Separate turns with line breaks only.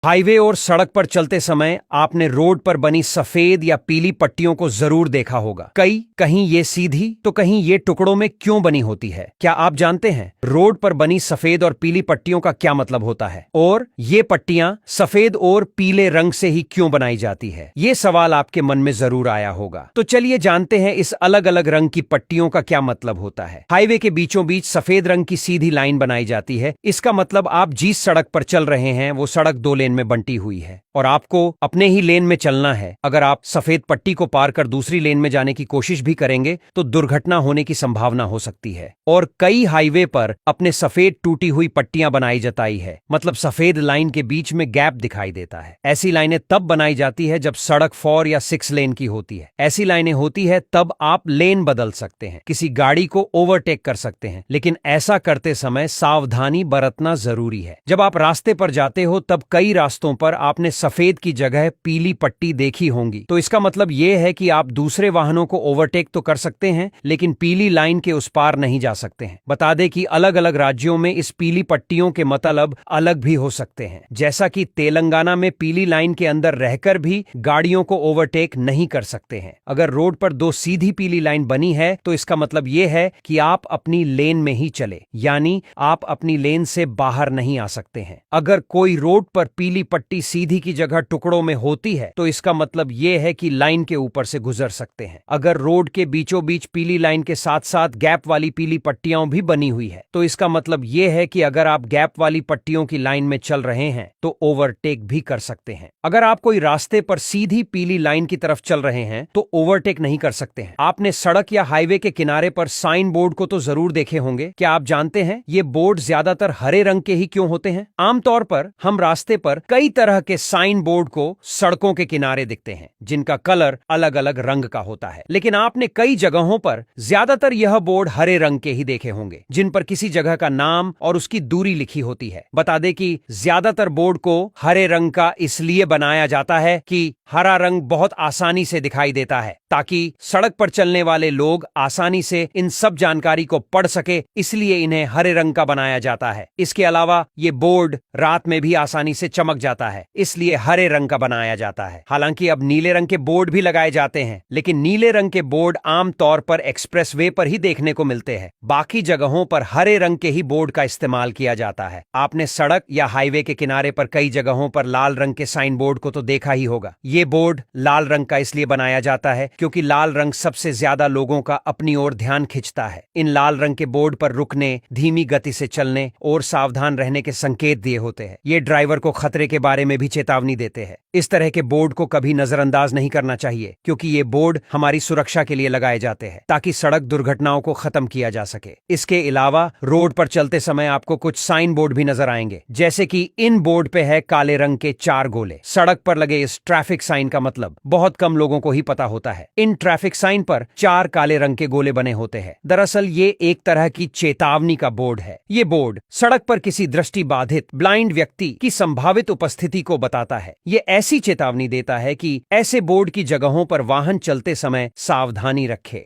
Highway और सड़क पर चलते समय आपने रोड पर बनी सफेद या पीली पट्टियों को जरूर देखा होगा। कहीं ये सीधी तो कहीं ये टुकड़ों में क्यों बनी होती है? क्या आप जानते हैं रोड पर बनी सफेद और पीली पट्टियों का क्या मतलब होता है? और ये पट्टियां सफेद और पीले रंग से ही क्यों बनाई जाती है? ये सवाल आपके मन में जरूर आया होगा। तो चलिए जानते हैं इस अलग अलग रंग की पट्टियों का क्या मतलब होता है। हाईवे के बीचों बीच सफेद रंग की सीधी लाइन बनाई जाती है। इसका मतलब आप जिस सड़क पर चल रहे हैं वो सड़क दो लेन में बंटी हुई है और आपको अपने ही लेन में चलना है। अगर आप सफेद पट्टी को पार कर दूसरी लेन में जाने की कोशिश भी करेंगे तो दुर्घटना होने की संभावना हो सकती है। और कई हाईवे पर अपने सफेद टूटी हुई पट्टियां बनाई जाती है, मतलब सफेद लाइन के बीच में गैप दिखाई देता है। ऐसी लाइनें तब बनाई जाती है जब सड़क 4 या 6 लेन की होती है। ऐसी लाइनें होती है तब आप लेन बदल सकते हैं, किसी गाड़ी को ओवरटेक कर सकते हैं, लेकिन ऐसा करते समय सावधानी बरतना जरूरी है। जब आप रास्ते पर जाते हो तब कई रास्तों पर आपने सफेद की जगह पीली पट्टी देखी होंगी। तो इसका मतलब यह है कि आप दूसरे वाहनों को ओवरटेक तो कर सकते हैं, लेकिन पीली लाइन के उस पार नहीं जा सकते हैं। बता दें कि अलग अलग राज्यों में इस पीली पट्टियों के मतलब अलग भी हो सकते हैं। जैसा कि तेलंगाना में पीली लाइन के अंदर रहकर भी गाड़ियों को ओवरटेक नहीं कर सकते हैं। अगर रोड पर दो सीधी पीली लाइन बनी है तो इसका मतलब यह है कि आप अपनी लेन में ही चले, यानी आप अपनी लेन से बाहर नहीं आ सकते हैं। अगर कोई रोड पर पीली पट्टी सीधी की जगह टुकड़ों में होती है तो इसका मतलब यह है कि लाइन के ऊपर से गुजर सकते हैं। अगर रोड के बीचों बीच पीली लाइन के साथ साथ गैप वाली पीली पट्टियां भी बनी हुई है तो इसका मतलब यह है कि अगर आप गैप वाली पट्टियों की लाइन में चल रहे हैं तो ओवरटेक भी कर सकते हैं। अगर आप कोई रास्ते पर सीधी पीली लाइन की तरफ चल रहे हैं तो ओवरटेक नहीं कर सकते हैं। आपने सड़क या हाईवे के किनारे पर साइन बोर्ड को तो जरूर देखे होंगे। क्या आप जानते हैं ये बोर्ड ज्यादातर हरे रंग के ही क्यों होते हैं? आमतौर पर हम रास्ते पर कई तरह के साइन बोर्ड को सड़कों के किनारे दिखते हैं जिनका कलर अलग अलग रंग का होता है, लेकिन आपने कई जगहों पर ज्यादातर यह बोर्ड हरे रंग के ही देखे होंगे जिन पर किसी जगह का नाम और उसकी दूरी लिखी होती है। बता दें कि ज्यादातर बोर्ड को हरे रंग का इसलिए बनाया जाता है कि हरा रंग बहुत आसानी से दिखाई देता है, ताकि सड़क पर चलने वाले लोग आसानी से इन सब जानकारी को पढ़ सके, इसलिए इन्हें हरे रंग का बनाया जाता है। इसके अलावा ये बोर्ड रात में भी आसानी से चमक जाता है, इसलिए हरे रंग का बनाया जाता है। हालांकि अब नीले रंग के बोर्ड भी लगाए जाते हैं, लेकिन नीले रंग के बोर्ड आमतौर पर एक्सप्रेसवे पर ही देखने को मिलते हैं। बाकी जगहों पर हरे रंग के ही बोर्ड का इस्तेमाल किया जाता है। आपने सड़क या हाईवे के किनारे पर कई जगहों पर लाल रंग के साइन बोर्ड को तो देखा ही होगा। ये बोर्ड लाल रंग का इसलिए बनाया जाता है क्योंकि लाल रंग सबसे ज्यादा लोगों का अपनी ओर ध्यान खींचता है। इन लाल रंग के बोर्ड पर रुकने, धीमी गति से चलने और सावधान रहने के संकेत दिए होते हैं। ये ड्राइवर को खतरे के बारे में भी चेतावनी देते हैं। इस तरह के बोर्ड को कभी नजरअंदाज नहीं करना चाहिए, क्योंकि ये बोर्ड हमारी सुरक्षा के लिए लगाए जाते हैं ताकि सड़क दुर्घटनाओं को खत्म किया जा सके। इसके अलावा रोड पर चलते समय आपको कुछ साइन बोर्ड भी नजर आएंगे, जैसे कि इन बोर्ड पे है काले रंग के 4 गोले। सड़क पर लगे इस ट्रैफिक साइन का मतलब बहुत कम लोगों को ही पता होता है। इन ट्रैफिक साइन पर 4 काले रंग के गोले बने होते हैं। दरअसल ये एक तरह की चेतावनी का बोर्ड है। ये बोर्ड सड़क पर किसी दृष्टिबाधित ब्लाइंड व्यक्ति की संभावित उपस्थिति को बताता है। ये ऐसी चेतावनी देता है कि ऐसे बोर्ड की जगहों पर वाहन चलते समय सावधानी रखे।